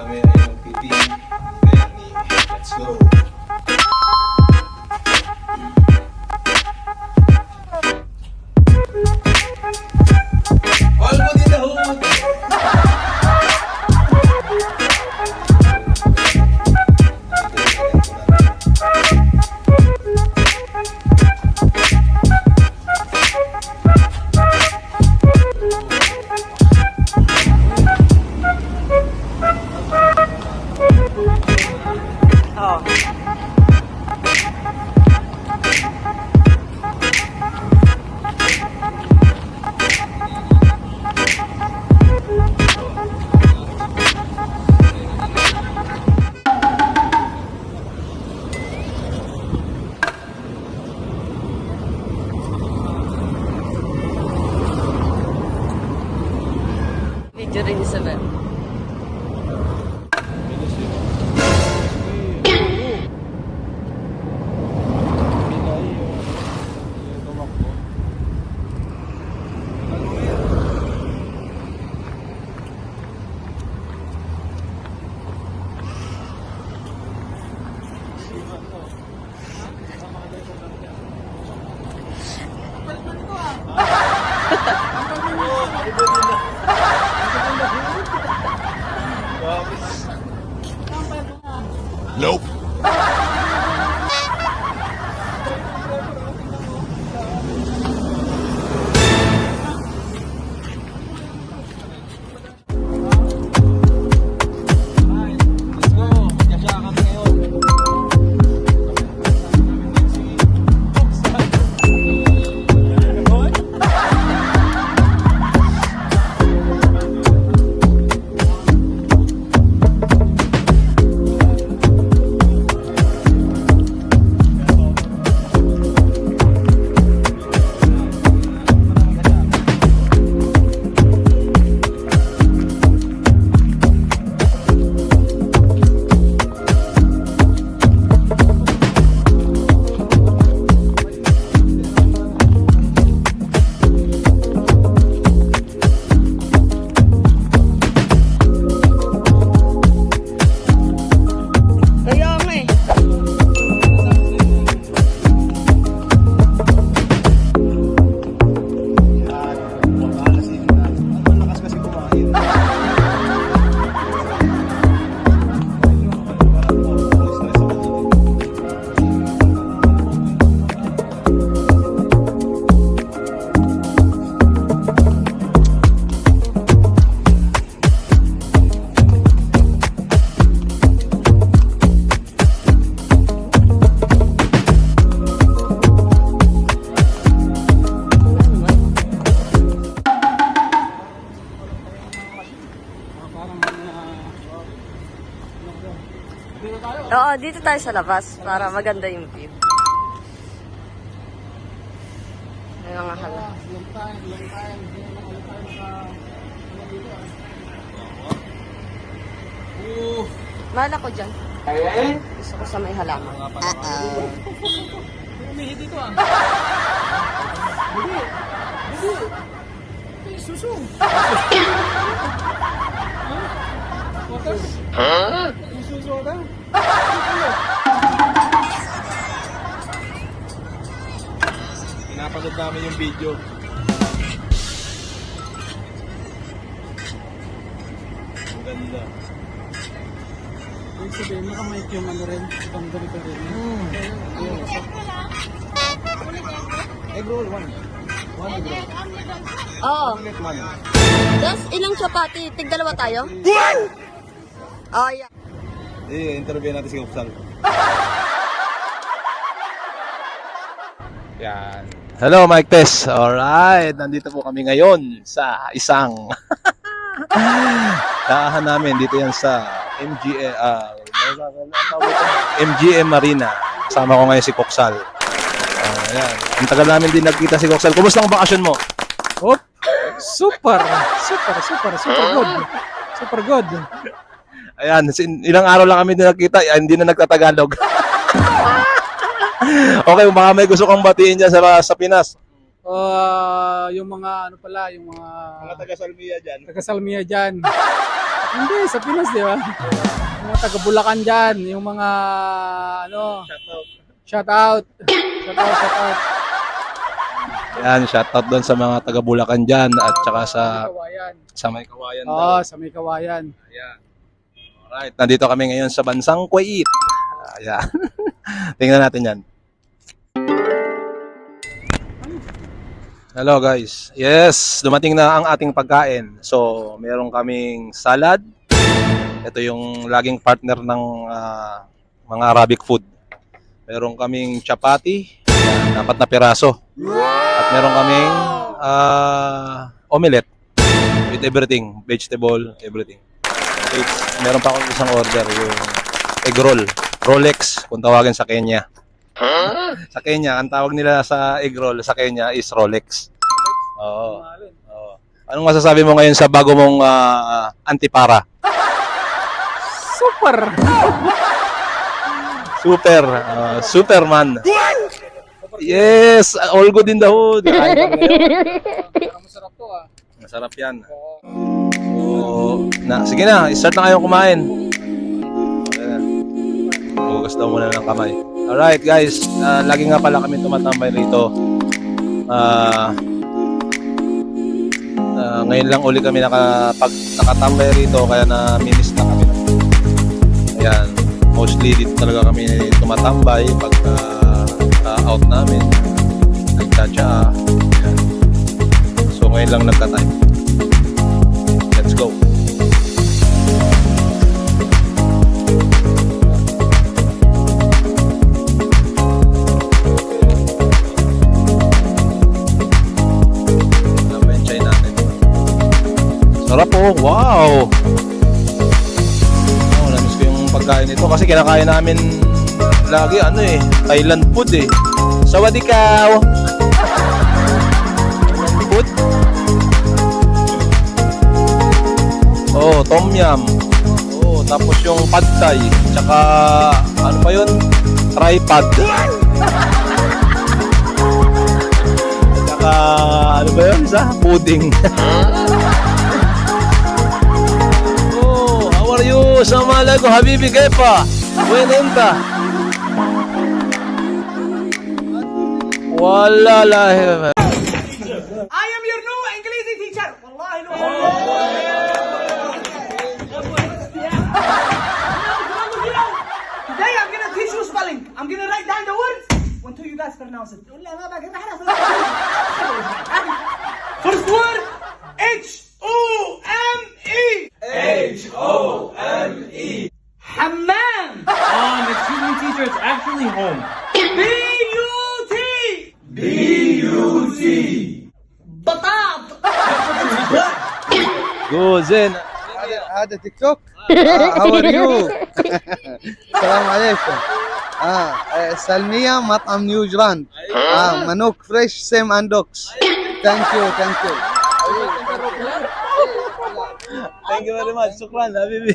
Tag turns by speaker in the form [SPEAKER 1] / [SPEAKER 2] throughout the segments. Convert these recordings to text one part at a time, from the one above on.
[SPEAKER 1] kami ay magpiping. Let's go! All mo din na humot!
[SPEAKER 2] Video rin sa Ben.
[SPEAKER 1] Nope!
[SPEAKER 2] Kaya nga eh.
[SPEAKER 1] Malakas kasi kumain.
[SPEAKER 2] Oo, dito tayo sa labas para maganda yung view. May mga hala. Mahal ako dyan. Gusto ko sa may halaman.
[SPEAKER 3] Umihi dito ah. Hindi. Suso. Suso ka?
[SPEAKER 1] Pinapanood namin yung video. Ang ganda.
[SPEAKER 3] Ibig sabihin, nakamike yung ano rin. Ibang ganito rin.
[SPEAKER 1] Egg roll, one. One egg roll.
[SPEAKER 2] Oo.
[SPEAKER 1] Ulit one.
[SPEAKER 2] Tapos ilang chapati? Tig-dalawa tayo? Oh, yeah.
[SPEAKER 1] Interview natin si Kupsal. Yan. Hello, Mike Tess. Alright, nandito po kami ngayon sa isang tahan namin. Dito yan sa MGM Marina. Kasama ko ngayon si Kupsal. Ayan. Ang tagal namin din nagkita si Kupsal. Kumusta ang bakasyon mo?
[SPEAKER 3] Oh, super good. Super good.
[SPEAKER 1] Ayan, ilang araw lang kami din nagkita. Hindi na nagtatagalog. Okay, baka may gusto kong batiin dyan sa Pinas.
[SPEAKER 3] Yung mga ano pala, yung mga
[SPEAKER 1] taga-Salmia dyan.
[SPEAKER 3] taga-Salmia dyan. Hindi, sa Pinas, di ba? Yung mga taga-Bulacan dyan, yung mga ano, shout out.
[SPEAKER 1] Yan, shoutout doon sa mga taga-Bulacan dyan at saka
[SPEAKER 3] Kawayan.
[SPEAKER 1] sa may kawayan
[SPEAKER 3] Oo,
[SPEAKER 1] daw.
[SPEAKER 3] sa may Kawayan.
[SPEAKER 1] Ayan. Alright, nandito kami ngayon sa bansang Kuwait. Ayan. Tingnan natin yan. Hello guys. Yes, dumating na ang ating pagkain. So, meron kaming salad. Ito yung laging partner ng mga Arabic food. Meron kaming chapati. Ayan, 4 na piraso. At meron kaming omelette with everything, vegetable, everything. Meron pa akong isang order, yung egg roll, Rolex, kung tawagin sa Kenya. Sa Kenya, ang tawag nila sa egg roll sa Kenya is Rolex. Oo. Oo. Anong masasabi mo ngayon sa bago mong antipara?
[SPEAKER 3] Super!
[SPEAKER 1] Superman. Yes, all good in the hood. Kain kami ngayon.
[SPEAKER 3] Parang masarap to ah.
[SPEAKER 1] Masarap yan. Sige na, start na kayong kumain. Hugas daw muna ng kamay. Alright guys, lagi nga pala kami tumatambay rito. Ngayon lang uli kami nakatambay rito, kaya na-miss na kami. Ayan, mostly dito talaga kami tumatambay pag out namin. Nagtsatsa. Ayan. So ngayon lang nagka-time. Let's go. Na-enjoy natin. Sarap oh, wow! Oh, namiss ko yung pagkain nito kasi kinakain namin lagi Thailand food eh. Sawadikaw! Food? Oh, tom yum. Oh, tapos yung pad thai, tsaka ano pa yun? Tripod. Tsaka ano ba yun? Isa? Pudding. Oh, how are you? Assalamualaikum habibi, kaifa? Buena inta. Wala lah.
[SPEAKER 4] I am your new English teacher. Wallahi no. Today I'm gonna teach you spelling. I'm gonna write down the words until you guys pronounce it. First word, H-O-M-E. H-O-M-E. Hammam.
[SPEAKER 5] Excuse me, teacher, it's actually home.
[SPEAKER 4] B-U-T. B-U-T. Batat.
[SPEAKER 1] Go Zen.
[SPEAKER 6] هذا تيك توك هاو ار يو السلام عليكم سلمية مطعم نيو جراند منوك فريش سيم اندوكس ثانك يو
[SPEAKER 1] Thank you very much. Sukran, habibi.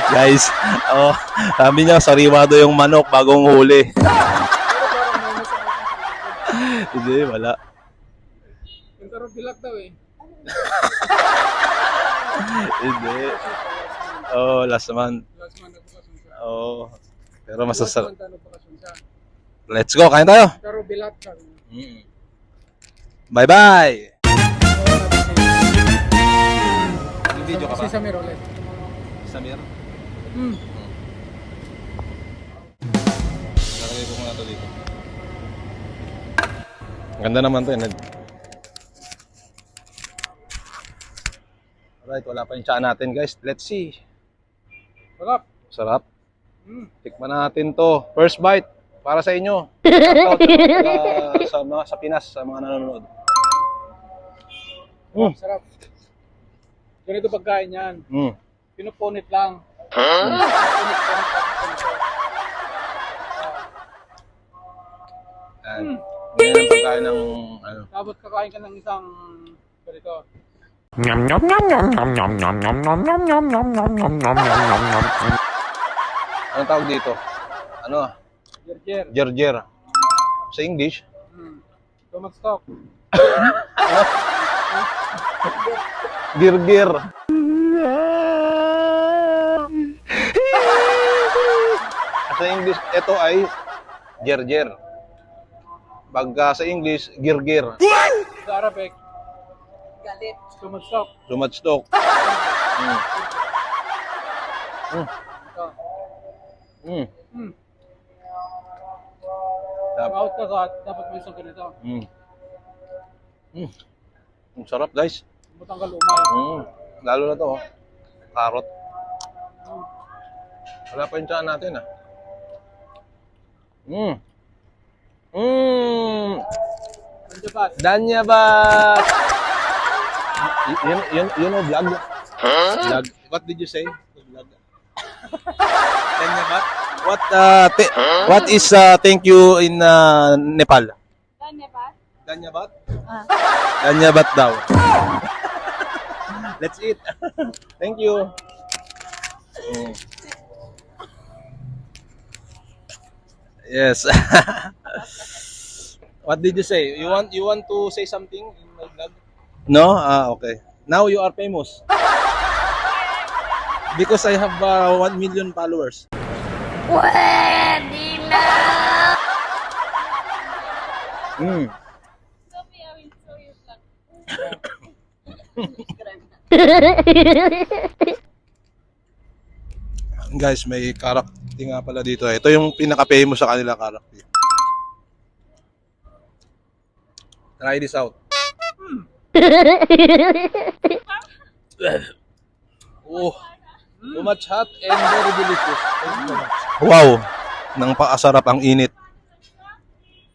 [SPEAKER 1] Guys, sabi niya sariwado yung manok bagong huli. Hindi, wala.
[SPEAKER 3] Pero bilak daw eh.
[SPEAKER 1] Hindi. Oh, last month.
[SPEAKER 3] Last month nagpakasyon siya.
[SPEAKER 1] Oh. Pero masasarap.
[SPEAKER 3] Last month nagpakasyon siya.
[SPEAKER 1] Let's go, kain tayo.
[SPEAKER 3] Pero bilak ka.
[SPEAKER 1] Bye-bye. Video ka
[SPEAKER 3] Si
[SPEAKER 1] ba?
[SPEAKER 3] Samir ulit.
[SPEAKER 1] Samir? Lalagay ko muna ito dito. Ganda naman ito. Alright, wala pa yung tsaa natin guys. Let's see.
[SPEAKER 3] Sarap.
[SPEAKER 1] Sarap. Tikman natin to. First bite. Para sa inyo. Shoutout sa mga sa Pinas, sa mga nanonood.
[SPEAKER 3] Sarap. Ganito pagkain yan.
[SPEAKER 1] Mm.
[SPEAKER 3] Pinupunit lang.
[SPEAKER 1] Yan. Yan ang pagkain ng ano.
[SPEAKER 3] Tapos kakain ka ng isang ganito.
[SPEAKER 5] Nom nom nom nom nom nom nom nom nom nom nom nom nom nom nom nom nom.
[SPEAKER 1] Anong tawag dito? Ano?
[SPEAKER 3] Jerjer.
[SPEAKER 1] Jerjer. Sa English?
[SPEAKER 3] Stomach stock.
[SPEAKER 1] Girgir. Sa English, ito ay gerger. Pagka sa English, girgir.
[SPEAKER 3] Sa Arabic,
[SPEAKER 2] Galit.
[SPEAKER 3] stomach stock.
[SPEAKER 1] Sumadstok.
[SPEAKER 3] Ito.
[SPEAKER 1] Mm.
[SPEAKER 3] Hmm.
[SPEAKER 1] Tap-
[SPEAKER 3] Out ka ka, dapat may isang ganito.
[SPEAKER 1] Mm. Ang sarap, guys.
[SPEAKER 3] Matanggal umay.
[SPEAKER 1] Lalo na to, oh. Carrot. Wala pa yung tiyan natin, ah.
[SPEAKER 3] Panjabat.
[SPEAKER 1] Danyabat! You know vlog? Vlog. What did you say? Vlog. Danyabat? What is thank you in Nepal?
[SPEAKER 2] Danyabat?
[SPEAKER 1] Danyabat? Danyabat daw. Let's eat. Thank you. Yes. What did you say? You want to say something in my vlog? No? Okay. Now you are famous. Because I have 1 million followers.
[SPEAKER 2] Pwede na!
[SPEAKER 1] Mm. Guys, may karakti nga pala dito. Ito yung pinaka-famous sa kanila karakti. Try this out. Oh, too much hot and very delicious. Thank you so much. Wow, nang paasarap ang init.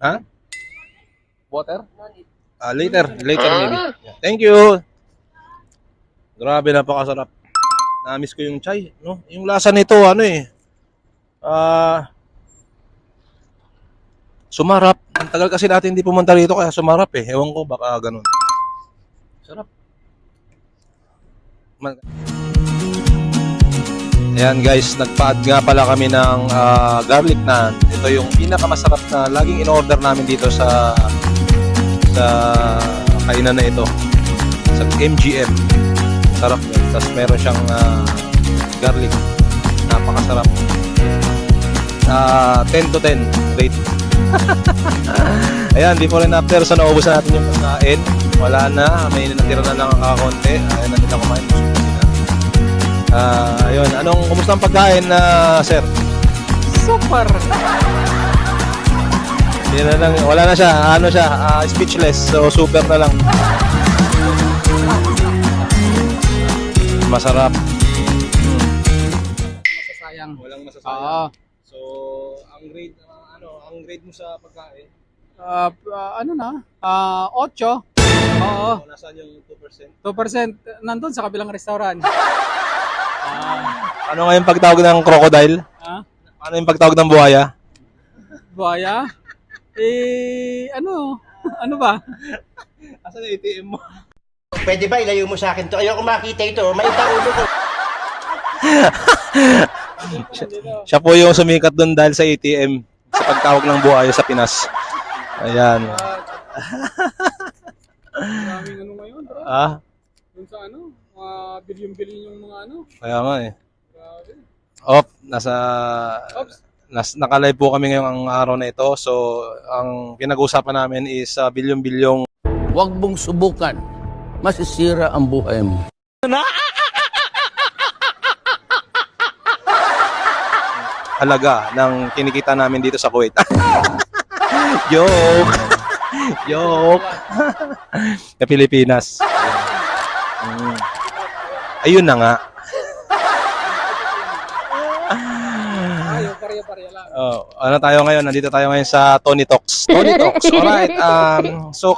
[SPEAKER 1] Ha? Water? Later maybe. Yeah. Thank you. Grabe, napakasarap. Na-miss ko yung chai, no? Yung lasa nito, ano eh. Sumarap. Ang tagal kasi natin hindi pumunta rito kaya sumarap eh. Ewan ko, baka ganun. Sarap. Ayan guys, nagpa-add nga pala kami ng garlic naan. Ito yung pinakamasarap na laging in-order namin dito sa kainan na ito. Sa MGM. Sarap guys. Tapos meron siyang garlic. Napakasarap. 10 to 10 rate. Ayan, before and after, so naubos na natin yung pagkain. Wala na, may natira na lang ang konti. Ayan na nila kumain. Ayun, kumusta ang pagkain, sir?
[SPEAKER 3] Super!
[SPEAKER 1] Yan na lang, wala na siya, speechless. So super na lang. Masarap.
[SPEAKER 3] Masasayang.
[SPEAKER 1] Walang
[SPEAKER 3] Oo.
[SPEAKER 1] So, ang grade mo sa pagkain?
[SPEAKER 3] 8. Oo.
[SPEAKER 1] Nasaan yung 2%?
[SPEAKER 3] 2% nandun sa kabilang restaurant.
[SPEAKER 1] Ano nga yung pagtawag ng crocodile? Ano yung pagtawag ng buhaya?
[SPEAKER 3] Buhaya? Ano ba?
[SPEAKER 1] Asan yung ATM mo?
[SPEAKER 7] Pwede ba ilayo mo sa akin to? Ayoko makita ito. Maitang ulo ko.
[SPEAKER 1] Siya po yung sumikat doon dahil sa ATM sa pagtawag ng buhaya sa Pinas. Ayan.
[SPEAKER 3] Maraming ngayon, bro. Dun sa bilyon-bilyon yung mga
[SPEAKER 1] Kaya nga eh.
[SPEAKER 3] Grabe.
[SPEAKER 1] Nakalive po kami ngayong araw na ito. So, ang pinag-usapan namin is bilyon-bilyong
[SPEAKER 8] Huwag mong subukan. Masisira ang buhay mo.
[SPEAKER 1] halaga ng kinikita namin dito sa Kuwait. Joke! Joke! Sa Pilipinas. Ayun na nga.
[SPEAKER 3] Ayaw, pare-pare lang.
[SPEAKER 1] Ano tayo ngayon? Nandito tayo ngayon sa Tony Talks. Tony Talks. Alright. So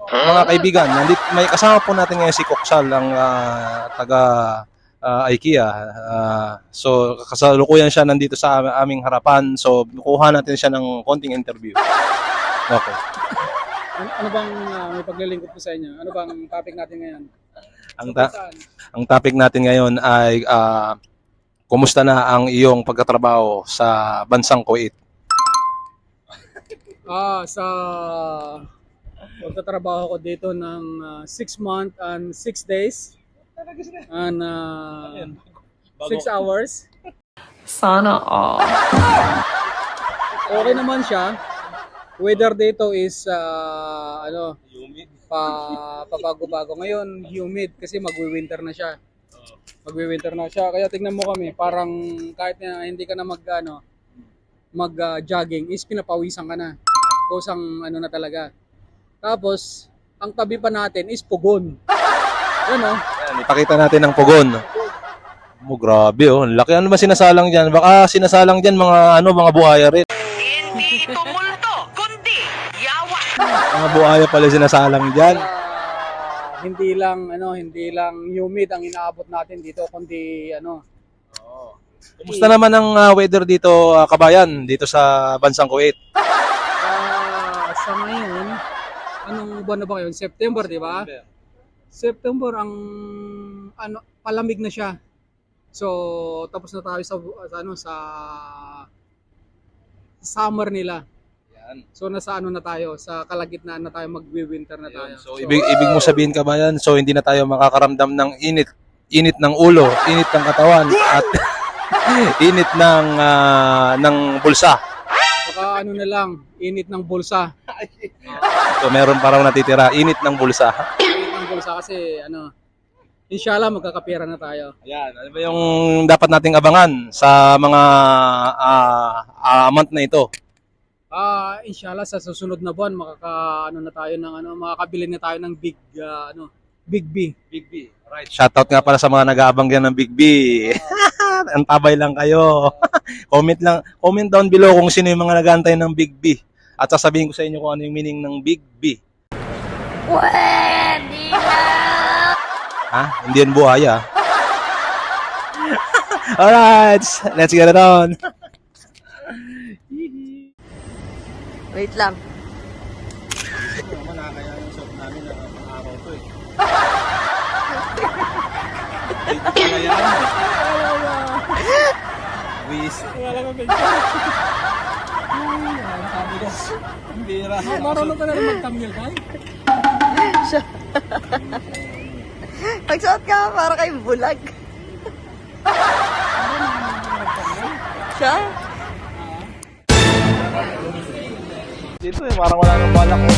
[SPEAKER 1] mga kaibigan, may kasama po natin ngayon si Koksal, ang taga IKEA. So kasalukuyan siya nandito sa aming harapan. So kuha natin siya ng konting interview. Okay.
[SPEAKER 3] Ano bang may paglilingkod po sa inyo? Ano bang topic natin ngayon?
[SPEAKER 1] Ang topic natin ngayon ay kumusta na ang iyong pagtatrabaho sa bansang Kuwait?
[SPEAKER 3] Sa pagtatrabaho ko dito ng 6 months and 6 days and 6 hours.
[SPEAKER 2] Sana all.
[SPEAKER 3] Okay naman siya. Weather dito is pabago-bago. Ngayon, humid kasi magwi-winter na siya. Kaya tingnan mo kami, parang kahit na hindi ka na mag-jogging is pinapawisan ka na. Kusang na talaga. Tapos, ang tabi pa natin is pugon. Yan o.
[SPEAKER 1] Yan, ipakita natin ang pugon. Grabe oh. Laki, ano ba sinasalang dyan? Baka sinasalang dyan mga buhaya rin.
[SPEAKER 2] Hindi tumulto, kundi yawa.
[SPEAKER 1] Mga buhaya pala sinasalang dyan.
[SPEAKER 3] Hindi lang humid ang inaabot natin dito, kundi
[SPEAKER 1] Kumusta naman ang weather dito, kabayan, dito sa bansang Kuwait?
[SPEAKER 3] Sa ngayon, anong buwan na ba ngayon? September, di ba? September ang palamig na siya. So, tapos na tayo sa summer nila. So, nasa na tayo, sa kalagitnaan na tayo, magwi-winter na tayo.
[SPEAKER 1] So, ibig mo sabihin, kabayan, so hindi na tayo makakaramdam ng init ng ulo, init ng katawan, at init ng bulsa.
[SPEAKER 3] Saka na lang, init ng bulsa.
[SPEAKER 1] So, meron pa raw natitira, init ng bulsa.
[SPEAKER 3] Init ng bulsa kasi inshallah magkakapira na tayo.
[SPEAKER 1] Ayan, ano ba yung dapat nating abangan sa mga month na ito?
[SPEAKER 3] Inshallah sa susunod na buwan makakabili na tayo ng Big B.
[SPEAKER 1] Big B. Right. Shoutout nga pala sa mga nag-aabang dyan ng Big B. Antabay lang kayo. Comment down below kung sino yung mga nag-aantay ng Big B. At sasabihin ko sa inyo kung ano yung meaning ng Big B.
[SPEAKER 2] Pwede na.
[SPEAKER 1] Hindi yan buhaya. Alright, let's get it on.
[SPEAKER 2] Wait lang.
[SPEAKER 3] Marunong ka na rin mag-thumbnail, Kai?
[SPEAKER 2] Pagsuot ka, para kayong bulag. Siya?
[SPEAKER 1] Dito parang wala nang balak ko.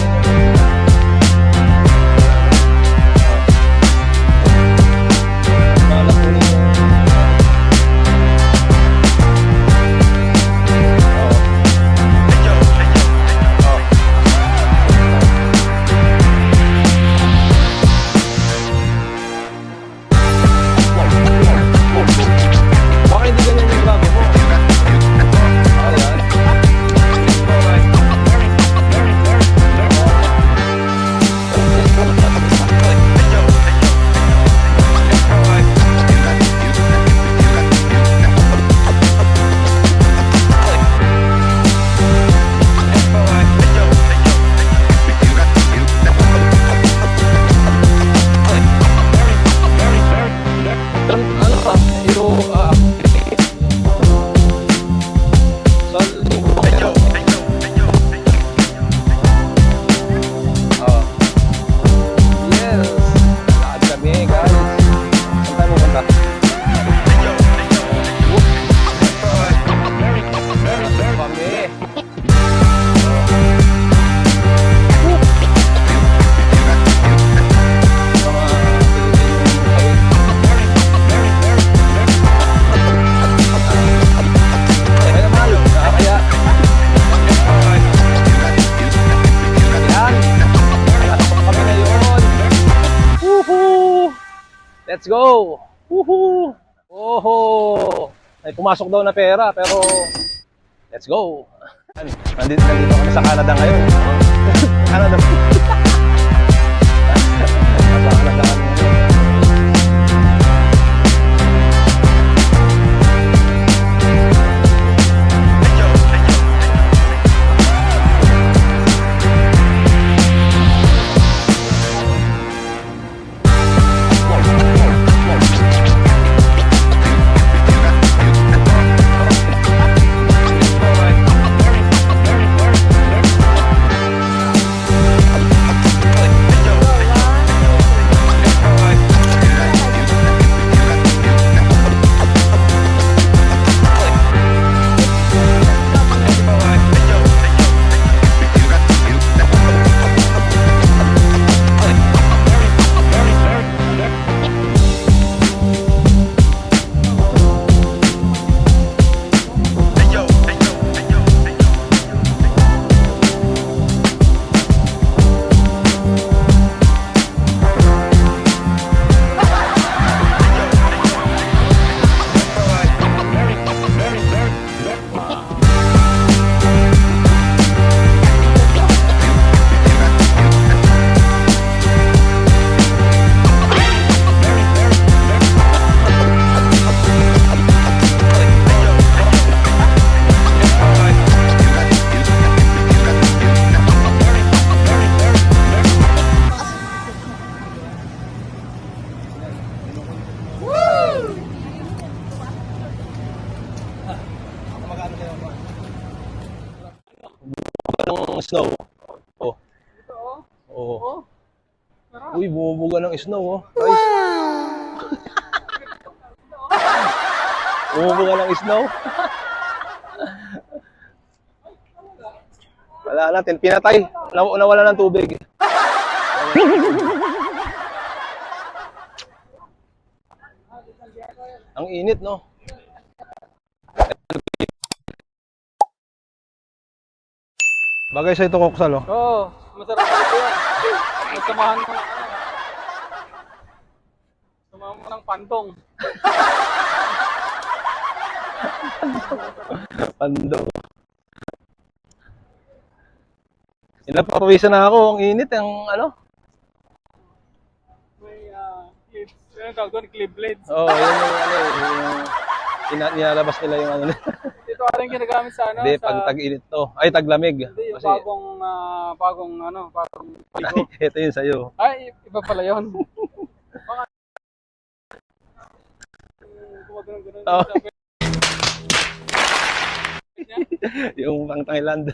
[SPEAKER 1] Let's go! Woohoo! Oho! Ay, pumasok daw na pera, pero let's go! Nandito kami sa Canada ngayon. Canada. Nasa Canada kami ngayon. ng snow. Oh.
[SPEAKER 3] Ito, oh.
[SPEAKER 1] Oh.
[SPEAKER 3] Oh. Sarap.
[SPEAKER 1] Uy, bumubuga ng snow, oh. Guys. Bumubuga ng snow. Wala natin, pinatay. Nawala ng tubig. Ang init, no? Bagay sa ito, Koksal, oh.
[SPEAKER 3] Oo, masarap ito yan. Masamahan mo ng ano. Samahan mo ng pantong.
[SPEAKER 1] Pando. Inapapawisan na ako. Ang init, ang ano?
[SPEAKER 3] May clips. Ano tawag doon? Clip blades.
[SPEAKER 1] Oo, yun yung ano eh. Nilalabas nila yung ano.
[SPEAKER 3] Ito ating ginagamit sa ano?
[SPEAKER 1] Hindi,
[SPEAKER 3] sa,
[SPEAKER 1] pag tag-init to. Ay, taglamig.
[SPEAKER 3] Hindi, yung
[SPEAKER 1] Kasi,
[SPEAKER 3] bagong pigo.
[SPEAKER 1] ito yun sa'yo.
[SPEAKER 3] Ay, iba pala yun. Baka, gumagano'n-gano'n.
[SPEAKER 1] Oo. Yung pang Thailand.